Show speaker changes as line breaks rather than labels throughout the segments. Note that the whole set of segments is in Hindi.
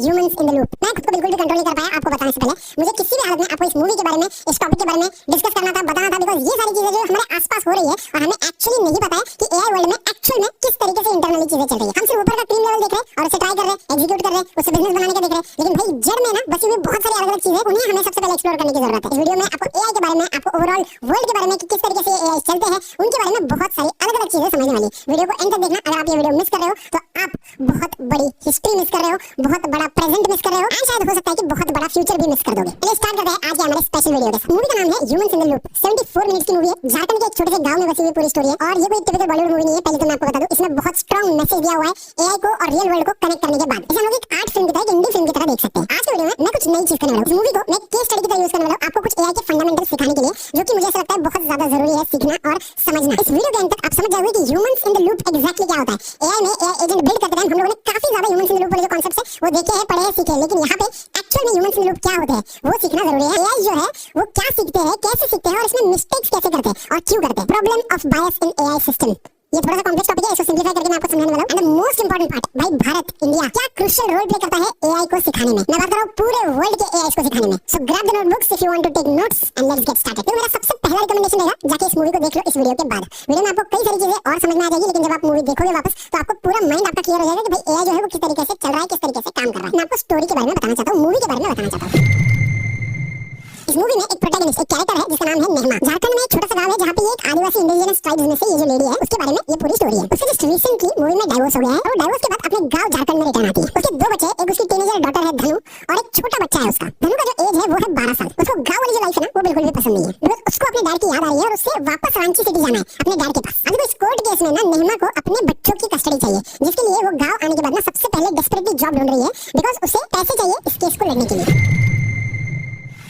Humans in the loop. मैं खुद को बिल्कुल भी कंट्रोल नहीं कर पाया आपको बताने से पहले। मुझे किसी भी हालत में आपको इस मूवी के बारे में, इस टॉपिक के बारे में डिस्कस करना था, बताना था, बिकॉज़ ये सारी चीजें जो हमारे आसपास हो रही है और हमें एक्चुअली नहीं पता है कि एआई वर्ल्ड में एक्चुअल में किस तरीके से इंटरनली चीजें चल रही है। हम सिर्फ ऊपर का क्रीम लेवल देख रहे हैं और उसे ट्राई कर रहे हैं, एग्जीक्यूट कर रहे हैं, उसे बिजनेस बनाने का देख रहे हैं, लेकिन भाई जड़ में ना बसी हुई बहुत सारी अलग-अलग चीजें, उन्हें हमें सबसे पहले एक्सप्लोर करने की जरूरत है। इस वीडियो में आपको एआई के बारे में, आपको ओवरऑल वर्ल्ड के बारे में कि किस तरीके से एआई चलते हैं, उनके बारे में बहुत सारी अलग-अलग चीजें समझने वाली। वीडियो को एंड तक देखना। अगर आप ये वीडियो मिस कर रहे हो तो आप बहुत बड़ी हिस्ट्री मिस कर रहे हो, बहुत बड़ा प्रेजेंट मिस कर रहे हो, एंड शायद हो सकता है कि बहुत बड़ा फ्यूचर भी मिस कर दोगे। चलिए स्टार्ट करते हैं आज के हमारे स्पेशल वीडियो के साथ। मूवी का नाम है humans in the loop. 74 minutes की मूवी है। झारखंड के एक छोटे से गांव में बसी हुई पूरी स्टोरी है और ये कोई टिपिकल बॉलीवुड मूवी नहीं है। पहले तो मैं आपको बता दूं, इसमें बहुत स्ट्रांग मैसेज दिया हुआ है एआई को और रियल वर्ल्ड को कनेक्ट करने के बाद। इसे हम लोग एक आर्ट फिल्म की तरह, एक इंडी फिल्म की तरह देख सकते हैं। आज के वीडियो में मैं कुछ नई चीज करने वाला हूं। इस मूवी को मैं केस स्टडी की तरह यूज करने वाला हूं, आपको कुछ एआई के फंडामेंटल सिखाने के लिए, जो कि मुझे ऐसा लगता है बहुत ज्यादा जरूरी है सीखना और समझना। इस वीडियो के अंत तक आप समझ जाओगे कि humans in the loop exactly क्या होता है। एआई में एआई एजेंट बिल्ड करते टाइम हम लोगों ने काफी ज्यादा ह्यूमंस इन द लूप वाले जो कांसेप्ट्स है वो देखे हैं, पढ़े हैं, सीखे हैं, लेकिन यहाँ पे एक्चुअल में ह्यूमंस इन द लूप क्या होते हैं वो सीखना जरूरी है। एआई जो है वो क्या सीखते हैं, कैसे सीखते हैं और इसमें मिस्टेक्स कैसे करते हैं और क्यों करते हैं। Problem of bias in AI system, ये थोड़ा सा कॉम्प्लेक्स टॉपिक है, इसको सिंपलीफाई करके मैं आपको समझाने वाला हूं। And the most important part, भाई भारत, इंडिया क्या क्रूशियल रोल प्ले करता है एआई को सिखाने में। मैं बात कर रहा हूं पूरे वर्ल्ड के एआई को सिखाने में। So grab the notebooks if you want to take notes and let's get started. तो मेरा सबसे पहला रिकमेंडेशन रहेगा, जाके इस मूवी को देख लो इस वीडियो के बाद। वीडियो में आपको कई सारी चीजें और समझ में आ जाएगी, लेकिन जब आप मूवी देखोगे वापस तो आपको पूरा माइंड आपका क्लियर हो जाएगा कि भाई एआई जो है वो किस तरीके से चल रहा है, किस तरीके से काम कर रहा है। मैं आपको स्टोरी के बारे में बताना चाहता हूं, मूवी के बारे में बताना चाहता हूं। इस मूवी में एक प्रोटैगनिस्ट, एक कैरेक्टर है जिसका नाम है नेहमा। झारखंड में एक छोटा सा गांव है जहां पे एक आदिवासी इंडिजिनस ट्राइब्स में से ये जो लेडी है उसके बारे में ये पूरी स्टोरी है। उसका जस्ट रिसेंटली मूवी में डाइवोर्स हो गया है और डाइवोर्स के बाद अपने गांव झारखंड में रिटर्न आती है। उसके 2 बच्चे, एक उसकी टीनेजर डॉटर है धनु और एक छोटा बच्चा है उसका। धनु का जो एज है वो है 12 साल। उसको गांव वाली जो लाइफ है ना वो बिल्कुल भी पसंद नहीं है, बिकॉज़ उसको अपने डैड की याद आ रही है और उससे वापस रांची सिटी जाना है अपने डैड के पास। अभी इस कोर्ट केस में ना नेहमा को अपने बच्चों की कस्टडी चाहिए, जिसके लिए वो गांव आने के बाद ना सबसे पहले डेस्परेटली जॉब ढूंढ रही है, बिकॉज़ उसे पैसे चाहिए इस केस को लड़ने के लिए।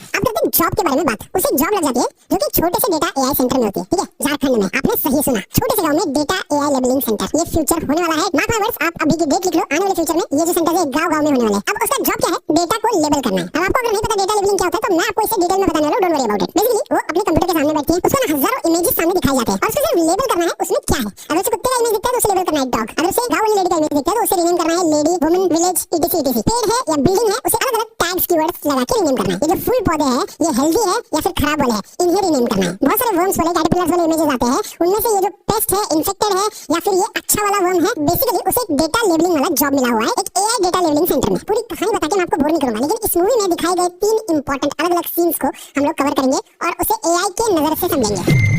अब करते हैं जॉब के बारे में बात। उसे जॉब लग जाती है जो कि छोटे से डेटा एआई सेंटर में होती है, ठीक है, झारखंड में। आपने सही सुना, छोटे से गांव में डेटा एआई लेबलिंग सेंटर। ये फ्यूचर होने वाला है, मार्क माय वर्ड्स, आप अभी की डेट लिख लो, आने वाले फ्यूचर में ये जो सेंटर है गांव गांव में होने वाला है। अब उसका जॉब क्या है, डेटा को लेबल करना है। अब आपको अगर नहीं पता डेटा लेबलिंग क्या होता है तो मैं आपको इसे डिटेल में बताने वाला हूं, don't worry about it. Basically वो अपने कंप्यूटर के सामने बैठती है, उसको ना हजारों इमेजेस सामने दिखाई जाते हैं और उसको सिर्फ लेबल करना है उसमें क्या है। अगर उसे कुत्ते का इमेज दिखता है तो उसे लेबल करना है डॉग, अगर उसे गांव वाली लेडी का इमेज दिखता है तो उसे रीनेम करना है लेडी, वुमन, विलेज, etc। पेड़ है या बिल्डिंग है उसे अलग-अलग टैग्स, कीवर्ड्स लगा के रीनेम करना है। ये जो फूल पौधे हैं ये हेल्दी है या फिर खराब वाले हैं, इन्हें रीनेम करना है। बहुत सारे वर्म्स वाले, कैटरपिलर्स वाले इमेजेस आते हैं, उनमें से ये जो पेस्ट है, इन्फेक्टेड है या फिर ये अच्छा वाला वर्म है, बेसिकली उसे एक डेटा लेबलिंग वाला जॉब मिला हुआ है एक एआई डेटा लेबलिंग सेंटर में। पूरी कहानी बता के मैं आपको बोर नहीं करूंगा, लेकिन इस मूवी में दिखाए गए 3 इंपॉर्टेंट अलग-अलग सीन्स को हम लोग कवर करेंगे और उसे एआई के नजर से समझेंगे।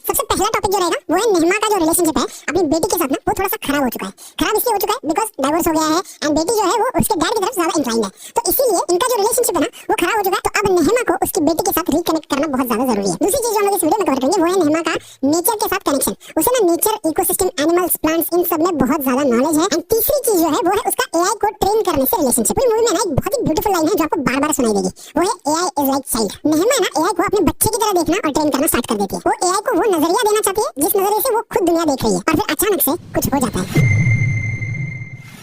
सबसे पहला टॉपिक जो रहेगा वो है नेहमा का जो रिलेशनशिप है अपनी बेटी के साथ ना वो थोड़ा सा खराब हो चुका है। खराब इसलिए हो चुका है बिकॉज़ डाइवोर्स हो गया है एंड बेटी जो है वो उसके डैड की तरफ ज्यादा इंक्लाइंड है, तो इसीलिए इनका जो रिलेशनशिप है ना वो खराब हो चुका है। तो अब नेहमा को उसकी बेटी के साथ रिकनेक्ट करना बहुत ज्यादा जरूरी है। दूसरी चीज जो हम लोग इस वीडियो में कवर करेंगे वो है नेहमा का नेचर के साथ कनेक्शन। उसे ना नेचर, इकोसिस्टम, एनिमल्स, प्लांट्स, इन सब में बहुत ज्यादा नॉलेज है। एंड तीसरी चीज जो है वो है उसका एआई को ट्रेन करने से रिलेशनशिप। पूरी मूवी में ना एक बहुत ही ब्यूटीफुल लाइन है जो आपको बार-बार सुनाई देगी, वो है एआई इज लाइक चाइल्ड। नेहमा ना एआई को अपने बच्चे की तरह देखना और ट्रेन करना स्टार्ट कर देती है। वो एआई को वो नजरिया देना चाहती है जिस नजरिए से वो खुद दुनिया देख रही है और फिर अचानक से कुछ हो जाता है।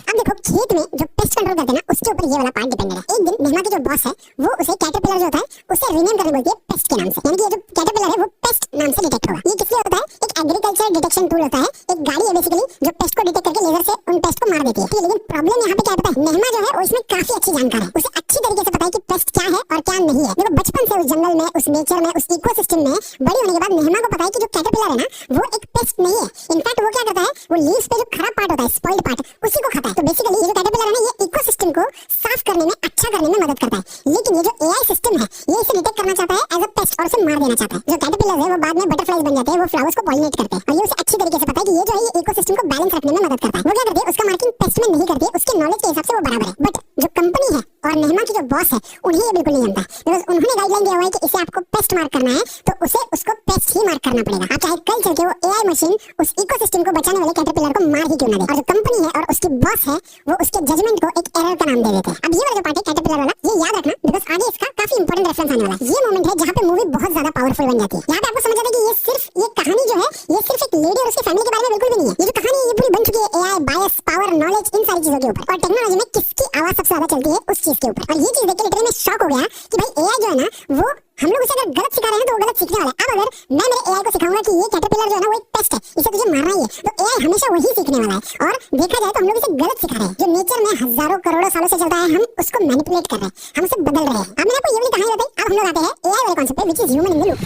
अब देखो खेत में जो पेस्ट कंट्रोल करते हैं ना उसके ऊपर ये वाला पार्ट डिपेंडेंट है। एक दिन नेहमा की जो बॉस है वो उसे कैटरपिलर जो होता है उसे रीनेम करने बोलती है पेस्ट के नाम से, यानी कि ये जो कैटरपिलर है वो पेस्ट नाम से डिटेक्ट होगा। ये किस लिए होता है, एक एग्रीकल्चर डिटेक्शन टूल होता है, एक गाड़ी है बेसिकली जो पेस्ट को डिटेक्ट करके लेजर से उन पेस्ट को मार देती है। लेकिन प्रॉब्लम यहाँ पे क्या पता है, नेहमा जो है उसमें काफी अच्छी जानकार है, उसे अच्छी तरीके से पता है कि पेस्ट क्या है और क्या नहीं है। देखो बचपन से उस जंगल में, उस नेचर में, उस इकोसिस्टम में बड़ी होने के बाद नेहमा को पता है कि जो कैटरपिलर है ना वो एक पेस्ट नहीं है। इनफैक्ट वो क्या करता है, वो लीव्स पे जो खराब पार्ट होता है, स्पॉइल्ड पार्ट, उसी को खाता है। तो बेसिकली ये जो कैटरपिलर है ना ये इकोसिस्टम को साफ करने में, अच्छा करने में मदद करता है। लेकिन ये जो एआई सिस्टम है ये इसे डिटेक्ट करना चाहता है एज अ पेस्ट और उसे मार देना चाहता है। जो कैटरपिलर है वो बाद में बटरफ्लाइज बन जाते हैं, वो फ्लावर्स को पॉलिनेट करते हैं और ये उसे अच्छी तरीके से पता है कि ये जो है ये इकोसिस्टम को बैलेंस रखने में मदद करता है। वो क्या करती है, उसका मार्किंग पेस्ट में नहीं करती है, उसके नॉलेज के हिसाब से वो बराबर है। बट जो कंपनी है और नेहमा की जो बॉस है उन्हें ये बिल्कुल नहीं जानता, बिकॉज़ उन्होंने गाइडलाइन दिया हुआ है कि इसे आपको पेस्ट मार्क करना है तो उसे उसको पेस्ट ही मार्क करना पड़ेगा। आप चाहे कल चल के वो एआई मशीन उस इकोसिस्टम को बचाने वाले कैटरपिलर को मार ही क्यों ना दे। और जो कंपनी है और उसकी बॉस है वो उसके जजमेंट को एक एरर का नाम दे देते हैं। अब ये वाला जो पार्ट है कैटरपिलर वाला ये याद रखना, बिकॉज़ आगे इसका काफी इंपॉर्टेंट रेफरेंस आने वाला है। ये मोमेंट है जहां पे मूवी बहुत ज्यादा पावरफुल बन जाती है। यहाँ पे आपको समझ आता है कि ये कहानी जो है ये सिर्फ एक लेडी और उसकी फैमिली के बारे में बिल्कुल भी नहीं है। ये जो कहानी है ये पूरी बन चुकी है एआई, बायस, पावर, नॉलेज, इन सारी चीजों के ऊपर। और टेक्नोलॉजी में किसकी आवाज सबसे ज्यादा चलती है उस चीज के ऊपर। और ये चीज देख के लिटरली मैं शॉक हो गया कि भाई एआई जो है ना वो हम लोग उसे अगर गलत सिखा रहे हैं तो वो गलत सीखने वाला है। अब अगर मैं मेरे एआई को सिखाऊंगा कि ये कैटरपिलर जो है ना वो एक पेस्ट है, इसे तुझे मारना ही है, तो एआई हमेशा वही सीखने वाला है। और देखा जाए तो हम लोग इसे गलत सिखा रहे हैं। जो नेचर में हजारों करोड़ों सालों से चलता है हम उसको मैनिपुलेट कर रहे हैं, हम उसे बदल रहे हैं। अब मैंने आपको ये वाली कहानी बताई, अब हम लोग आते हैं एआई वाले कॉन्सेप्ट पे which is human in the loop.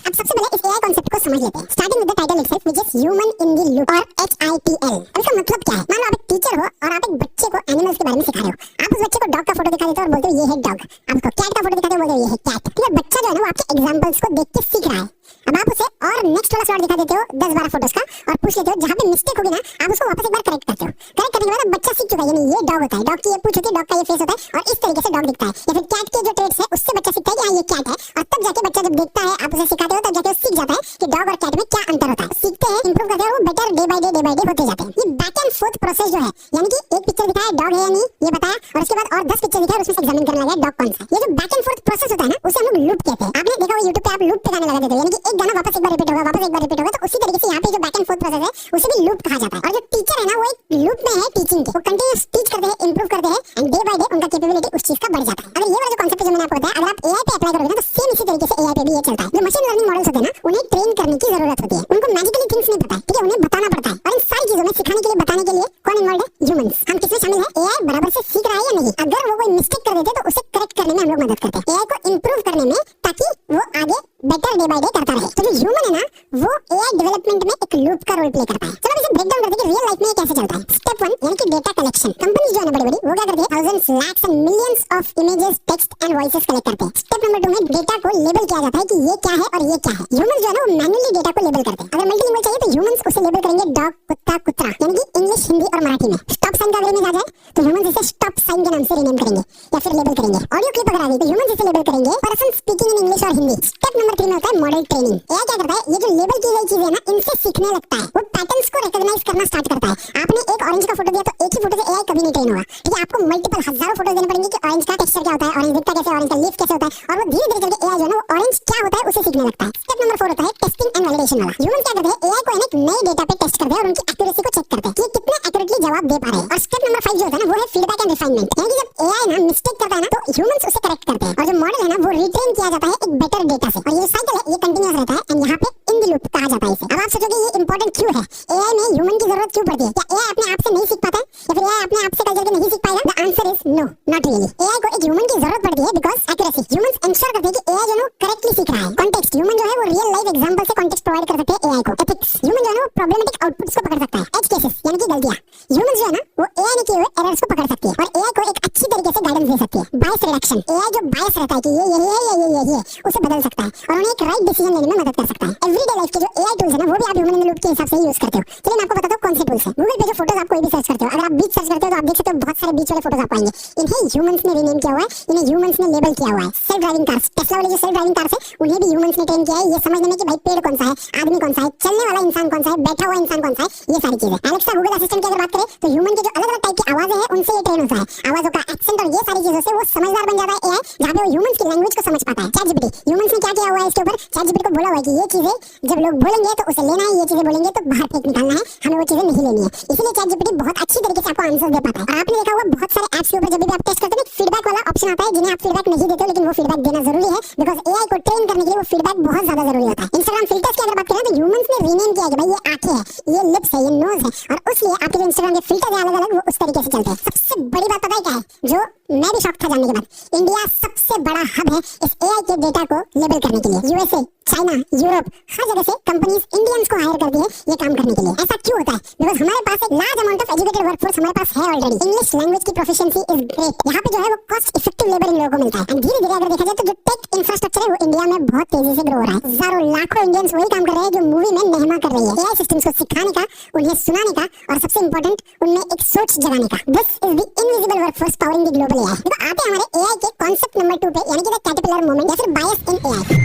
अब सबसे पहले इस एआई कॉन्सेप्ट को समझ लेते हैं, starting with the title itself which is human in the loop और HITL। इसका मतलब क्या है? मान लो आप एक टीचर हो और आप एक बच्चे को एनिमल्स के बारे में सिखा रहे हो। आप उस बच्चे को डॉग का फोटो दिखा देते हो और बोलते हो ये है डॉग, आप उसको कैट का फोटो दिखाते हो बोलते हो ये है कैट। ठीक है, बच्चा जो है ना वो आपके एग्जांपल्स को देख के सीख रहा है। अब आप उसे और नेक्स्ट वाला स्लॉट दिखा देते हो 10-12 फोटोज का और पूछ लेते हो, जहां पे मिस्टेक होगी ना आप उसको वापस एक बार करेक्ट करते हो। करेक्ट करने के बाद बच्चा सीख चुका है, यानी ये डॉग होता है, डॉग की ये पूंछ होती है, डॉग का ये फेस होता है और इस तरीके से डॉग दिखता है। या फिर कैट के जो ट्रेट्स है उससे बच्चा सीखता है कि हां ये कैट है, और तब जाके बच्चा जब देखता है आप उसे सिखाते हो तब जाके वो सीख जाता है कि डॉग और कैट में क्या अंतर होता है। सीखते हैं, इंप्रूव करते हैं और वो बेटर डे बाय डे होते जाते हैं। ये बैक एंड फोर्थ प्रोसेस जो है, यानी कि एक पिक्चर दिखाया डॉग है या नहीं ये बताया और उसके बाद और 10 पिक्चर दिखाया और उसमें से एग्जामिन करने लगा डॉग कौन सा। ये जो बैक एंड फोर्थ प्रोसेस होता है ना उसे हम लोग लूप कहते हैं। आपने देखा होगा YouTube पे आप लूप पे गाने लगा देते हो, यानी कि एक गाना वापस एक बार रिपीट होगा, वापस एक बार रिपीट होगा। तो उसी तरीके से यहाँ पे जो बैक एंड फोर्थ प्रोसेस है उसे भी लूप कहा जाता है। और जो टीचर है ना वो एक लूप में है टीचिंग के, वो कंटीन्यूअस टीच करते हैं, इंप्रूव करते हैं एंड डे बाय डे उनका कैपेबिलिटी उस चीज का बढ़ जाता है। अगर ये वाला जो कांसेप्ट जो मैंने आपको बताया अगर आप एआई पे अप्लाई करोगे ना तो सेम इसी तरीके से एआई पे भी ये चलता है। जो मशीन लर्निंग मॉडल्स होते हैं ना उन्हें ट्रेन करने की जरूरत होती है, उनको मैजिकली थिंग्स नहीं पता है, ठीक है, उन्हें बताना पड़ता है। और इन सारी चीजों में सिखाने के लिए बताने के लिए कौन इन्वॉल्व है? ह्यूमंस। हम किसमें शामिल है? एआई बराबर से सीख रहा है या नहीं? अगर वो कोई मिस्टेक कर देते तो उसे करेक्ट करने में हम लोग मदद करते हैं, एआई को इंप्रूव करने में, ताकि वो आगे बेटर डे बाय डे करता रहे। तो जो ह्यूमन है ना वो एआई डेवलपमेंट में एक लूप का रोल प्ले करता है। चलो इसे ब्रेक डाउन करते हैं कि रियल लाइफ में ये कैसे चलता है। स्टेप 1 यानी कि डेटा कलेक्शन। कंपनीज जो है ना बड़ी-बड़ी वो क्या करती है? Thousands, lakhs and millions of images, text and voices collect करते हैं। स्टेप नंबर 2 में डेटा को लेबल किया जाता है कि ये क्या है और ये क्या है। ह्यूमंस जो है ना वो मैन्युअली डेटा को लेबल करते हैं। अगर मल्टीलिंगुअल चाहिए तो ह्यूमंस उसे लेबल करेंगे डॉग, कुत्ता, कुत्रा, यानी कि इंग्लिश, हिंदी और मराठी में। स्टॉप साइन का अगर इमेज आ जाए तो ह्यूमंस इसे स्टॉप साइन के नाम से रीनेम करेंगे या फिर लेबल करेंगे। ऑडियो क्लिप अगर आ गई तो ह्यूमंस इसे लेबल करेंगे पर्सन स्पीकिंग इन इंग्लिश और हिंदी। स्टेप नंबर 3 में होता है मॉडल ट्रेनिंग। एआई क्या करता है? ये जो लेबल की गई चीजें है ना इनसे सीखने लगता है, वो पैटर्न्स को रिकॉग्नाइज करना स्टार्ट करता है। आपने एक ऑरेंज का फोटो दिया तो एक ही फोटो से एआई कभी नहीं ट्रेन होगा, ठीक है, आपको मल्टीपल हजारों फोटोज देने पड़ेंगे कि ऑरेंज का टेक्सचर क्या होता है, ऑरेंज दिखता कैसे है, ऑरेंज का लीफ कैसे होता है, और वो धीरे-धीरे करके एआई जो है ना वो ऑरेंज क्या होता है उसे सीखने लगता है। स्टेप नंबर 4 होता है टेस्टिंग एंड वैलिडेशन वाला। ह्यूमंस क्या करते हैं? एआई को एक नए डेटा पे टेस्ट करते हैं और उनकी एक्यूरेसी को चेक करते हैं कि कितना एक्यूरेटली जवाब दे पा रहे हैं। और स्टेप नंबर 5 जो होता है ना वो है फीडबैक एंड रिफाइनमेंट, यानी कि जब एआई ना मिस्टेक करता है ना तो ह्यूमंस उसे करेक्ट करते हैं और जो मॉडल है ना वो रिट्रेन किया जाता है एक बेटर डेटा से। और ये साइकिल है, ये कंटीन्यूअस रहता है एंड यहाँ पे इन द लूप कहा जाता है इसे। अब आप सोचोगे ये इंपॉर्टेंट क्यों है? एआई में ह्यूमन की जरूरत क्यों पड़ती है? क्या एआई अपने आप से नहीं सीख पाता है या फिर एआई अपने आप से कल करके नहीं सीख पाएगा? The answer is no, not really. AI को एक ह्यूमन की जरूरत पड़ती है बिकॉज़ एक्यूरेसी। ह्यूमंस इंश्योर करते हैं कि एआई जो है करेक्टली सीख रहा है। कॉन्टेक्स्ट, ह्यूमन जो है वो रियल लाइफ एग्जांपल से कॉन्टेक्स्ट प्रोवाइड कर सकते हैं एआई को। एथिक्स, ह्यूमन जो है वो प्रॉब्लमेटिक आउटपुट्स को पकड़ सकता है। एज केसेस यानी कि गलतियां, ह्यूमंस जो है ना वो एआई ने किए हुए एरर्स को पकड़ सकती है और एआई को एक अच्छी तरीके से गाइडेंस दे सकती है। बायस रिडक्शन, एआई जो बायस रहता है कि ये यही है या ये यही है उसे बदल सकता है और उन्हें एक राइट डिसीजन लेने में मदद कर सकता है। एवरीडे लाइफ के जो एआई टूल्स है ना वो भी आप ह्यूमन इन द लूप के हिसाब से ही यूज करते हो। चलिए मैं आपको बताता हूं कौन से टूल्स हैं। गूगल पे जो फोटोज आप कोई भी सर्च करते हो, अगर आप बीच सर्च करते हो तो आप देख सकते हो बहुत सारे बीच वाले फोटोज आपको आएंगे। इन्हें ह्यूमंस ने रीनेम किया हुआ है, इन्हें ह्यूमंस ने लेबल किया हुआ है। सेल्फ ड्राइविंग कार्स, टेस्ला वाले जो सेल्फ ड्राइविंग कार्स है उन्हें भी ह्यूमंस ने ट्रेन किया है ये समझने में कि भाई पेड़ कौन सा है, आदमी कौन सा है, चलने वाला इंसान कौन सा है, बैठा हुआ इंसान कौन सा है, ये सारी चीजें। एलेक्सा, गूगल असिस्टेंट की अगर बात करें तो ह्यूमन के जो अलग-अलग टाइप की आवाजें हैं उनसे ये ट्रेन होता है। आवाजों का एक्सेंट और ये सारी चीजों से वो समझदार बन जाता है एआई, जहां पे वो ह्यूमंस की लैंग्वेज को समझ पाता है। चैटजीपीटी, ह्यूमंस ने क्या किया हुआ है इसके ऊपर? चैटजीपीटी को बोला हुआ है कि ये चीजें जब लोग बोलेंगे तो उसे लेना है, ये चीजें बोलेंगे तो बाहर फेंक निकालना है, हमें वो चीजें नहीं लेनी है। इसलिए चैटजीपीटी बहुत अच्छी तरीके से आपको आंसर दे पाता है। और आपने देखा होगा बहुत सारे ऐप्स के ऊपर जब भी आप टेस्ट करते हैं फीडबैक वाला ऑप्शन आता है, जिन्हें आप फीडबैक नहीं देते हो लेकिन वो फीडबैक देना जरूरी है बिकॉज़ एआई को ट्रेन करने के लिए वो फीडबैक बहुत ज्यादा जरूरी होता है। इंस्टाग्राम फिल्टर्स की अगर बात करें तो ह्यूमंस ने रीनेम किया है कि भाई ये आंखें है, ये लिप्स है, ये नोज है और उसलिए आपके जो इंस्टाग्राम के फिल्टर है अलग-अलग वो उस तरीके से चलते हैं। सबसे बड़ी बात पता है क्या है जो मैं भी शॉक था जानने के बाद? इंडिया सबसे बड़ा हब है इस एआई के डेटा को लेबल करने के लिए। यूएसए, चाइना, यूरोप, हर जगह से कंपनीज इंडियंस को हायर करती है ये काम करने के लिए। ऐसा क्यों होता है? बिकॉज़ हमारे पास एक large amount of educated workforce हमारे पास है ऑलरेडी। इंग्लिश लैंग्वेज की प्रोफिशिएंसी इज ग्रेट। यहाँ पे जो है वो कॉस्ट इफेक्टिव लेबर इन लोगों को मिलता है एंड धीरे-धीरे अगर देखा जाए तो जो टेक इंफ्रास्ट्रक्चर है वो इंडिया में बहुत तेजी से ग्रो हो रहा है। हजारों लाखों इंडियंस वही काम कर रहे हैं जो मूवी में नेहमा कर रही है, एआई सिस्टम्स को सिखाने का, उन्हें सुनाने का और सबसे इंपॉर्टेंट उनमें एक सोच जगाने का। This is the invisible workforce powering the global AI. तो आते हैं हमारे एआई के कॉन्सेप्ट नंबर 2 पे, यानी कि द कैटरपिलर मोमेंट या फिर बायस इन एआई।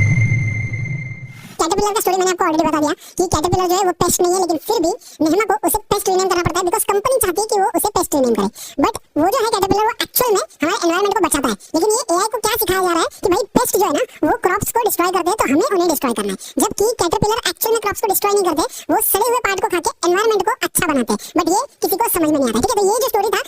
कैटरपिलर का स्टोरी मैंने आपको ऑलरेडी बता दिया कि कैटरपिलर जो है वो पेस्ट नहीं है, लेकिन फिर भी नेहमा को उसे पेस्ट रीनेम करना पड़ता है बिकॉज़ कंपनी चाहती है कि वो उसे पेस्ट रीनेम करे। बट वो जो है कैटरपिलर वो एक्चुअल में हमारे एनवायरनमेंट को बचाता है, लेकिन ये एआई को क्या सिखाया जा रहा है कि भाई पेस्ट जो है ना वो क्रॉप्स को डिस्ट्रॉय करते हैं तो हमें उन्हें डिस्ट्रॉय करना है, जबकि कैटरपिलर एक्चुअल में क्रॉप्स को डिस्ट्रॉय नहीं करते, वो सड़े हुए पार्ट को खा के एनवायरनमेंट को अच्छा बनाते हैं। बट ये किसी को समझ में नहीं आता। ठीक है, तो ये जो स्टोरी था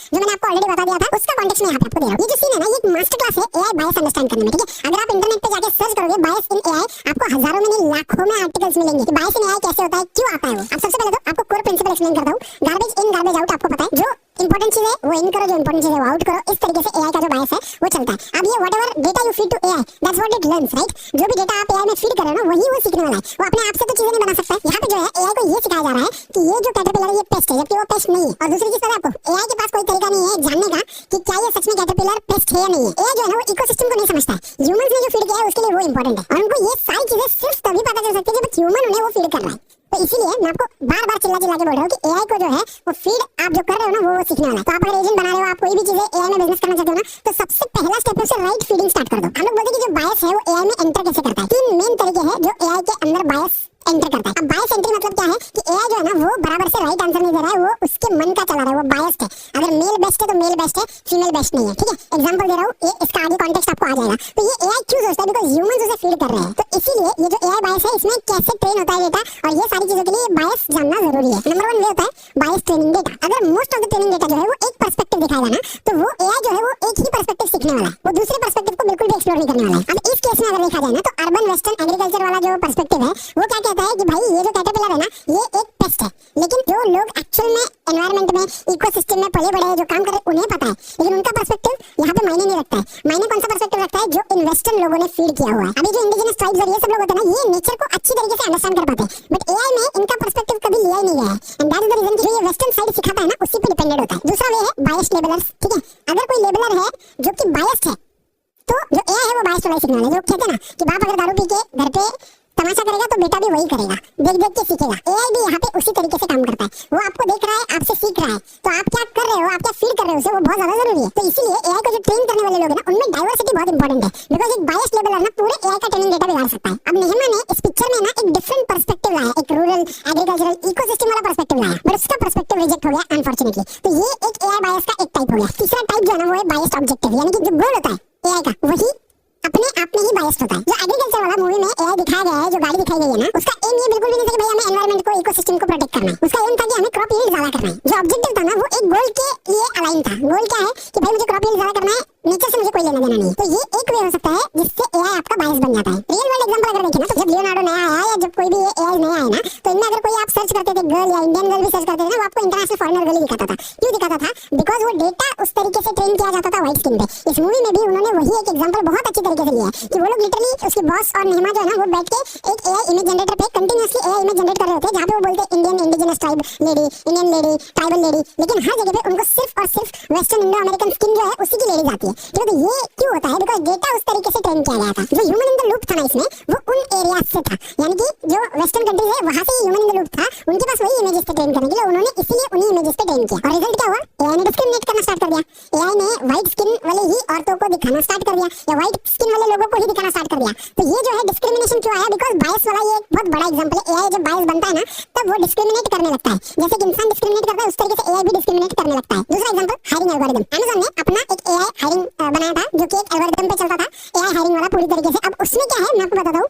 कॉन्टेक्स्ट में यहाँ पे आपको दे रहा हूँ। ये जो सीन है ना, ये एक मास्टर क्लास है एआई बायस अंडरस्टैंड करने में, ठीक है। अगर आप इंटरनेट पे जाके सर्च करोगे बायस इन एआई, आपको हजारों में नहीं लाखों में आर्टिकल्स मिलेंगे कि बायस इन एआई कैसे होता है, क्यों आता है वो। अब सबसे पहले तो आपको कोर प्रिंसिपल एक्सप्लेन करता हूँ। गार्बेज इन गार्बेज आउट आपको पता है, जो इंपॉर्टेंट चीज है वो इन करो, जो इंपॉर्टेंट चीज है वो आउट करो। इस तरीके से एआई का जो बायस है वो चलता है। अब ये whatever data you feed to AI, that's what it learns, right. जो भी डेटा आप एआई में फीड कर रहे हो ना, वही वो सीखने वाला है। वो अपने आप से तो चीजें नहीं बना सकता है। यहाँ पे जो है एआई को ये सिखाया जा रहा है कि ये जो कैटरपिलर है ये पेस्ट है, जबकि वो पेस्ट नहीं है। और दूसरी चीज पता है आपको, एआई के पास कोई तरीका नहीं है जानने का कि क्या ये सच में कैटरपिलर पेस्ट है या नहीं है। एआई जो है ना वो इकोसिस्टम को नहीं समझता है। ह्यूमंस ने जो फीड किया है उसके लिए वो इंपॉर्टेंट है, और उनको ये सारी चीजें सिर्फ तभी पता चल सकती है जब ह्यूमन उन्हें वो फीड कर रहा है। तो इसीलिए मैं आपको बार-बार चिल्ला के बोल रहा हूँ कि एआई को जो है वो फीड आप जो कर रहे हो ना वो सीखने वाला है। तो आप अगर एजेंट बना रहे हो, आप कोई भी चीजें एआई में बिजनेस करना चाहते हो ना, तो सबसे पहला स्टेप है उसे राइट फीडिंग स्टार्ट कर दो। हम लोग बोलते हैं कि जो बायस है वो एआई में एंटर कैसे करता है। 3 मेन तरीके हैं जो एआई के अंदर बायस एंटर करता है। अब बायस एंट्री मतलब क्या है कि एआई जो है ना वो बराबर से राइट आंसर नहीं दे रहा है, वो उसके मन का चला रहा है, वो बायस्ड है। अगर मेल बेस्ट है तो मेल बेस्ट है, फीमेल बेस्ट नहीं है, ठीक है। एग्जांपल दे रहा हूँ, ये इसका आगे कॉन्टेक्स्ट आपको आ जाएगा। तो ये एआई क्यों सोचता है, बिकॉज़ ह्यूमंस उसे फीड कर रहे हैं। तो इसीलिए ये जो एआई बायस है इसमें कैसे ट्रेन होता है डेटा, और ये सारी चीजों के लिए बायस जानना जरूरी है। नंबर 1 ये होता है बायस ट्रेनिंग डेटा। अगर most of the training data जो है वो एक पर्सपेक्टिव दिखाएगा ना, तो वो एआई जो है वो एक ही पर्सपेक्टिव सीखने वाला है, वो दूसरे पर्सपेक्टिव को बिल्कुल भी एक्सप्लोर नहीं करने वाला है। अब इस केस में अगर देखा जाए ना, तो अर्बन वेस्टर्न एग्रीकल्चर वाला जो पर्सपेक्टिव है वो क्या कहता है कि भाई ये जो कैटरपिलर है ना ये एक पेस्ट है। लेकिन जो लोग एक्चुअल में एनवायरनमेंट में इकोसिस्टम में पले बड़े हैं, जो काम कर रहे हैं, उन्हें पता है, लेकिन उनका पर्सपेक्टिव यहाँ पे मायने नहीं रखता है। मायने कौन सा पर्सपेक्टिव रखता है, जो इन वेस्टर्न लोगों ने फीड किया हुआ है। अभी जो इंडिजिनस ट्राइब्स और ये सब लोग होते हैं ना, ये नेचर को अच्छी तरीके से अंडरस्टैंड कर पाते हैं, बट एआई में इनका पर्सपेक्टिव कभी लिया ही नहीं गया है। And that is the reason कि जो ये वेस्टर्न साइड सिखाता है ना उसी पे डिपेंडेंट होता है। दूसरा वे है बायस्ड लेबलर्स, ठीक है। अगर कोई लेबलर है जो कि बायस्ड है, तो जो एआई है वो बायस्ड वाला सीखने वाला है। जो कहते हैं ना कि बाप अगर दारू पी के घर पे तमाशा करेगा तो बेटा भी वही करेगा, देख देख के सीखेगा। एआई भी यहाँ पे उसी तरीके से काम करता है। वो आपको देख रहा है, आपसे सीख रहा है, तो आप क्या कर रहे हो, आप क्या फीड कर रहे हो उसे, वो बहुत ज्यादा जरूरी है। तो इसीलिए एआई को जो ट्रेन करने वाले लोग हैं ना, उनमें डाइवर्सिटी बहुत इंपॉर्टेंट है, बिकॉज़ एक बायस्ड लेबलर ना पूरे एआई का ट्रेनिंग डेटा बिगाड़ सकता है। अब नेहमा ने इस पिक्चर में ना एक डिफरेंट पर्सपेक्टिव लाया, एक रूरल एग्रीकल्चरल इकोसिस्टम वाला पर्सपेक्टिव लाया, बट उसका पर्सपेक्टिव रिजेक्ट हो गया अनफॉर्चुनेटली। तो ये एक एआई बायस का एक टाइप हो गया। तीसरा टाइप जो है ना वो है बायस्ड ऑब्जेक्टिव, यानी कि जो गोल होता है एआई का वही अपने आप में ही बायस्ड होता है। जो एग्रीकल्चर वाला मूवी में एआई दिखाया गया है, जो गाड़ी दिखाई गई है ना, उसका एम ये बिल्कुल भी नहीं था कि भाई हमें एनवायरनमेंट को इकोसिस्टम को प्रोटेक्ट करना है। उसका एम था कि हमें क्रॉप यील्ड ज्यादा करना है। जो ऑब्जेक्टिव था ना वो एक गोल के लिए अलाइन था। गोल क्या है कि भाई मुझे क्रॉप यील्ड ज्यादा करना है, नेचर से मुझे कोई लेना देना नहीं है। तो ये एक वे हो सकता है जिससे एआई आपका बायस बन जाता है। रियल वर्ल्ड एग्जांपल अगर देखें ना, तो जब लियोनार्डो नया आया या जब कोई भी एआई नया आया ना, तो इनमें अगर कोई आप सर्च करते थे गर्ल या इंडियन गर्ल भी सर्च करते थे ना, वो आपको इंटरनेशनल फॉरेनर गर्ल ही दिखाता था। क्यों दिखाता था, बिकॉज वो डेटा उस तरीके से ट्रेन किया जाता था व्हाइट स्किन पे। इस मूवी में भी उन्होंने वही एक एग्जांपल बहुत अच्छी तरीके से लिया है कि वो लोग लिटरली उसके बॉस और नेहमा जो है ना वो बैठ के एक एआई इमेज जनरेटर पे कंटीन्यूअसली एआई इमेज जनरेट कर रहे थे, जहां पे वो बोलते Indian indigenous tribe lady, Indian lady, tribal lady, लेकिन हर जगह पे उनको सिर्फ और सिर्फ वेस्टर्न इंडो अमेरिकन स्किन जो है उसी की लेडी जाती है। ठीक है, तो ये क्यों होता है, बिकॉज डेटा उस तरीके से ट्रेन किया गया था। जो ह्यूमन इन द लूप था ना इसमें, वो उन एरियाज से था, यानी कि जो वेस्टर्न कंट्रीज है वहां से ह्यूमन इन द लूप था, उनके पास वही इमेजेस थे ट्रेन करने के लिए, उन्होंने इसीलिए उन्हीं इमेजेस पे ट्रेन किया। और रिजल्ट क्या हुआ, एआई ने डिस्क्रिमिनेट करना स्टार्ट कर दिया। एआई ने व्हाइट स्किन वाले ही औरतों को दिखाना स्टार्ट कर दिया, या व्हाइट स्किन वाले लोगों को ही दिखाना स्टार्ट कर दिया। तो ये जो है डिस्क्रिमिनेशन क्यों आया, बिकॉज बायस वाला ये एक बहुत बड़ा एग्जांपल है। एआई जब बायस बनता है ना, तब वो डिस्क्रिमिनेट करने लगता है। जैसे कि इंसान डिस्क्रिमिनेट करता है उस तरीके से एआई भी डिस्क्रिमिनेट करने लगता है। दूसरा एग्जांपल हायरिंग एल्गोरिथम। अमेज़न ने अपना एक एआई हायरिंग बनाया था, जो कि एक एल्गोरिथम पे चलता था, एआई हायरिंग वाला पूरी तरीके से। अब उसमें क्या है मैं आपको बताता हूँ,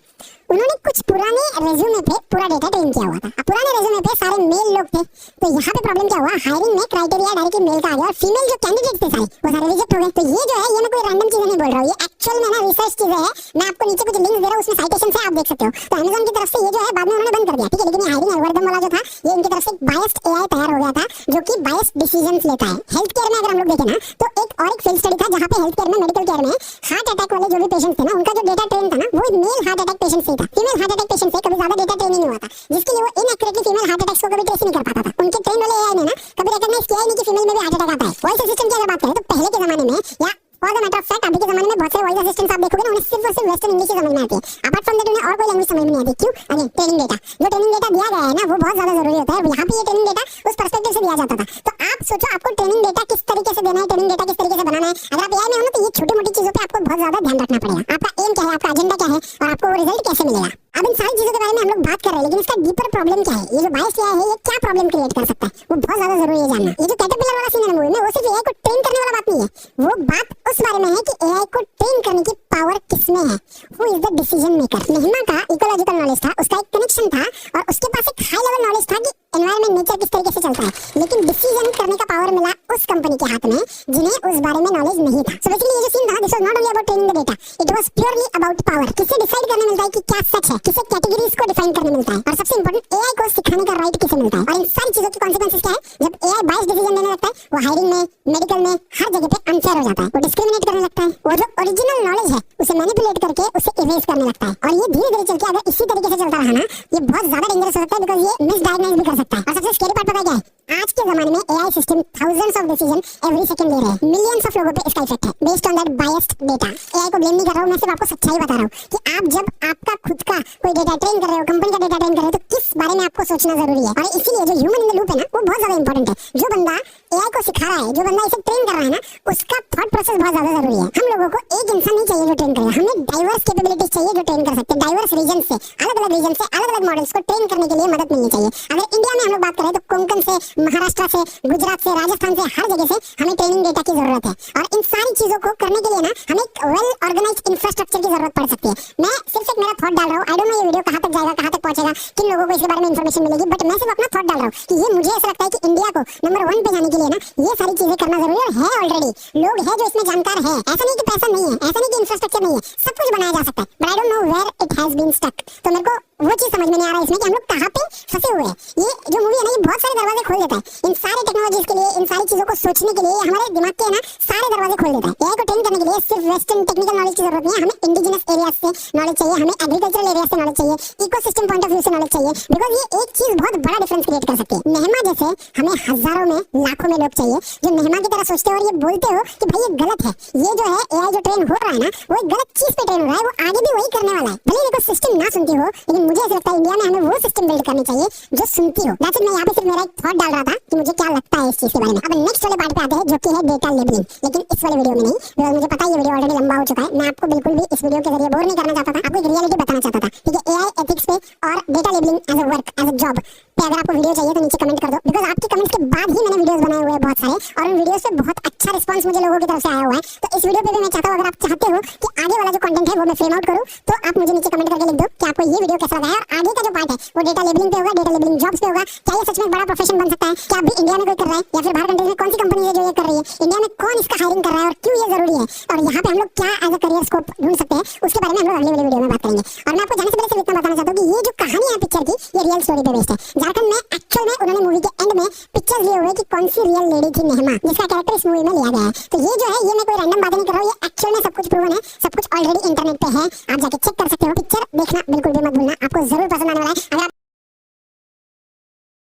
उन्होंने कुछ पुराने रेज्यूमे पे पूरा डेटा ट्रेन किया हुआ था। अब पुराने रेज्यूमे पे सारे मेल लोग थे, तो यहाँ पे प्रॉब्लम क्या हुआ, हायरिंग में क्राइटेरिया डायरेक्टली मेल का आ गया, और फीमेल जो कैंडिडेट थे सारे वो सारे रिजेक्ट हो गए। तो ये जो है ये मैं कोई रैंडम चीजें नहीं बोल रहा हूँ, ये एक्चुअल में ना रिसर्च चीजें है। मैं आपको नीचे कुछ लिंक्स दे रहा हूँ, उसमें साइटेशन से आप देख सकते हो। तो अमेज़न की तरफ से ये जो है बाद में उन्होंने बंद कर दिया, ठीक है। लेकिन ये हायरिंग एल्गोरिथम वाला जो था, ये इनकी तरफ से एक बायस्ड एआई तैयार हो गया था, जो कि बायस्ड डिसीजंस लेता है। हेल्थ केयर में अगर हम लोग देखें ना, तो एक और एक फील्ड स्टडी था जहाँ पे हेल्थ केयर में, मेडिकल केयर में हार्ट अटैक वाले जो भी पेशेंट थे ना, उनका जो डेटा ट्रेन था ना, वो मेल हार्ट अटैक पेशेंट से था। फीमेल हार्ट अटैक पेशेंट से कभी ज्यादा डेटा ट्रेन नहीं हुआ था, जिसके लिए वो इनएक्यूरेटली फीमेल हार्ट अटैक्स को कभी ट्रेस नहीं कर पाता था। उनके ट्रेन वाले एआई ने ना कभी रिकॉग्नाइज किया ही नहीं कि फीमेल में भी हार्ट अटैक आता है। वॉइस असिस्टेंट की अगर बात करें तो पहले के जमाने में, या for the matter of fact अभी के जमाने में बहुत सारे वॉइस असिस्टेंट्स आप देखोगे ना, उन्हें सिर्फ और सिर्फ वेस्टर्न इंग्लिश ही समझ में आती है। अपार्ट फ्रॉम दैट उन्हें और कोई लैंग्वेज समझ में नहीं आती। क्यों, अगेन ट्रेनिंग डेटा, जो ट्रेनिंग डेटा दिया गया है ना वो बहुत ज्यादा जरूरी होता है। यहाँ पे ये ट्रेनिंग डेटा उस पर्सपेक्टिव से दिया जाता था। तो आप सोचो आपको ट्रेनिंग डेटा किस तरीके से देना है, ट्रेनिंग डेटा किस तरीके से बनाना है। अगर आप एआई में हो ना, तो ये छोटी मोटी चीजों पे आपको बहुत ज्यादा ध्यान रखना पड़ेगा। आपका एम क्या है, आपका एजेंडा क्या है, और आपको वो रिजल्ट कैसे मिलेगा। अब इन सारी चीजों के बारे में हम लोग बात कर रहे हैं, लेकिन इसका डीपर प्रॉब्लम क्या है, ये जो बायस एआई है ये क्या प्रॉब्लम क्रिएट कर सकता है, वो बहुत ज्यादा जरूरी है जानना। ये जो कैटरपिलर वाला सीन है मूवी में, वो सिर्फ एआई को ट्रेन करने वाला बात नहीं है, वो बात उस बारे में है कि एआई को ट्रेन करने की पावर किसमें है, who is the decision maker. नेहमा का इकोलॉजिकल नॉलेज था, उसका एक कनेक्शन था, और उसके पास एक हाई लेवल नॉलेज था कि एनवायरनमेंट नेचर किस तरीके से चलता है, लेकिन डिसीजन करने का पावर मिला उस कंपनी के हाथ में। में जिन्हें उस बारे में नॉलेज नहीं था। सो बेसिकली ये जो सीन था, this was not only about training the data, it was purely about power. किसे डिसाइड करने मिलता है कि क्या सच है, किसे कैटेगरीज को डिफाइन करने मिलता है, और सबसे इंपॉर्टेंट एआई को सिखाने का राइट किसे मिलता है। और इन सारी चीजों के कॉन्सिक्वेंसेस क्या है? जब एआई बायस डिसीजन लेने लगता है, वो हायरिंग में, मेडिकल में, हर जगह पे अनफेयर हो जाता है, वो डिस्क्रिमिनेट करने लगता है, वो जो ओरिजिनल नॉलेज है उसे मैनिपुलेट करके उसे इरेज करने लगता है। और ये धीरे-धीरे चल के अगर इसी तरीके से चलता रहा ना, ये बहुत ज्यादा डेंजरस हो सकता है, बिकॉज़ ये मिसडायग्नोज भी कर सकता है। और सबसे स्कैरी पार्ट पता क्या है? आज के जमाने में AI system thousands of decision every second ले रहे हैं, मिलियंस ऑफ लोगों पे इसका इफेक्ट है based on that biased data. AI को ब्लेम नहीं कर रहा हूं, मैं सिर्फ आपको सच्चाई बता रहा हूं कि आप जब आपका खुद का कोई डेटा ट्रेन कर रहे हो, कंपनी का डेटा ट्रेन कर रहे हो, तो किस बारे में आपको सोचना जरूरी है। और इसीलिए जो ह्यूमन इन द लूप है ना, वो बहुत ज्यादा इंपॉर्टेंट है। जो बंदा एआई को सिखा रहा है, जो बंदा इसे ट्रेन कर रहा है ना, उसका थॉट प्रोसेस बहुत ज्यादा जरूरी है। हम लोगों को एक इंसान नहीं चाहिए जो ट्रेन करेगा, हमें डाइवर्स कैपेबिलिटीज चाहिए जो ट्रेन कर सकते हैं। डाइवर्स रीजन से, अलग-अलग रीजन से अलग-अलग मॉडल्स को ट्रेन करने के लिए मदद मिलनी चाहिए। अगर इंडिया में हम लोग बात करें तो कोंकण से, महाराष्ट्र से, गुजरात से, राजस्थान से, हर जगह से हमें ट्रेनिंग डेटा की जरूरत है। और इन सारी चीजों को करने के लिए ना हमें एक वेल ऑर्गेनाइज्ड इंफ्रास्ट्रक्चर की जरूरत पड़ सकती है। मैं सिर्फ एक मेरा थॉट डाल रहा हूँ, आई डोंट नो ये वीडियो कहां तक जाएगा, कहां तक पहुंचेगा, किन लोगों को इसके बारे में इंफॉर्मेशन मिलेगी, बट मैं सिर्फ अपना थॉट डाल रहा हूँ कि ये मुझे ऐसा लगता है कि इंडिया को नंबर 1 पे जाने के लिए ना ये सारी चीजें करना जरूरी है। ऑलरेडी लोग हैं जो इसमें जानकार है, ऐसा नहीं कि पैसा नहीं है, ऐसा नहीं कि इंफ्रास्ट्रक्चर नहीं है, सब कुछ बनाया जा सकता है, but I don't know where it has been stuck. तो मेरे को वो चीज समझ में नहीं आ रहा है इसमें कि हम लोग कहां पे फंसे हुए हैं। ये जो मूवी है ना, ये बहुत सारे दरवाजे खोल देता है इन सारे टेक्नोलॉजीज के लिए, इन सारी चीजों को सोचने के लिए, हमारे दिमाग के ना सारे दरवाजे खोल देता है। एआई को ट्रेन करने के लिए सिर्फ वेस्टर्न टेक्निकल नॉलेज की जरूरत नहीं है, हमें इंडिजिनस एरियाज से नॉलेज चाहिए, हमें एग्रीकल्चरल एरिया से नॉलेज चाहिए, इकोसिस्टम पॉइंट ऑफ व्यू से नॉलेज चाहिए, बिकॉज ये एक चीज बहुत बड़ा डिफरेंस क्रिएट कर सकती है। नेहमा जैसे हमें हजारों में, लाखों में लोग चाहिए जो नेहमा की तरह सोचते हो और ये बोलते हो कि भाई ये गलत है, ये जो है एआई जो ट्रेन हो रहा है ना, वो एक गलत चीज पे ट्रेन हो रहा है, वो आगे भी वही करने वाला है। भले देखो सिस्टम ना सुनती हो, लेकिन मुझे ऐसा लगता है इंडिया में हमें वो सिस्टम बिल्ड करनी चाहिए जो सुनती हो। That's it. मैं यहाँ पे सिर्फ मेरा एक थॉट डाल रहा था कि मुझे क्या लगता है इस चीज के बारे में। अब नेक्स्ट वाले पार्ट पे आते हैं जो कि है डेटा लेबलिंग, लेकिन इस वाले वीडियो में नहीं, बिकॉज़ मुझे पता है ये वीडियो ऑलरेडी लंबा हो चुका है। मैं आपको बिल्कुल भी इस वीडियो के जरिए बोर नहीं करना चाहता था, आपको एक रियलिटी बताना चाहता था, ठीक है। एआई एथिक्स पे और data labelling as a work, as a job पे अगर आपको वीडियो चाहिए तो नीचे कमेंट कर दो, बिकॉज़ आपके कमेंट्स के बाद ही मैंने वीडियोस बनाए हुए हैं बहुत सारे, और उन वीडियोस पे बहुत अच्छा रिस्पांस मुझे लोगों की तरफ से आया हुआ है। तो इस वीडियो पे भी मैं चाहता हूं, अगर आप चाहते हो कि आगे वाला जो कंटेंट है वो मैं फ्रेम आउट करूं, तो आप मुझे नीचे कमेंट करके लिख दो कि आपको ये वीडियो कैसा लगा है, और आगे का जो पार्ट है वो डेटा लेबलिंग पे होगा, डेटा लेबलिंग जॉब्स पे होगा। क्या ये सच में बड़ा प्रोफेशन बन सकता है? क्या अभी इंडिया में कोई कर रहा है, या फिर बाहर कंट्रीज में कौन सी कंपनी है जो ये कर रही है? इंडिया में कौन इसका हायरिंग कर रहा है और क्यों ये जरूरी है? और यहाँ पे हम लोग क्या एज अ करियर स्कोप ढूंढ सकते हैं, उसके बारे में हम लोग अगले वाले वीडियो में बात करेंगे। और मैं आपको जाने से पहले सिर्फ इतना बताना चाहता हूँ कि ये जो कहानी है पिक्चर की, ये रियल स्टोरी पे बेस्ड है। झारखंड में एक्चुअल में उन्होंने मूवी के एंड में पिक्चर्स लिए हुए कि कौन सी रियल लेडी थी नेहमा, जिसका कैरेक्टर इस मूवी में लिया गया है। तो ये जो है, ये मैं कोई रैंडम बातें नहीं कर रहा हूँ, ये एक्चुअल में सब कुछ प्रूवन है, सब कुछ ऑलरेडी इंटरनेट पे है, आप जाके चेक कर सकते हो। पिक्चर देखना बिल्कुल भी मत भूलना, आपको जरूर पसंद आने वाला है। अगर आप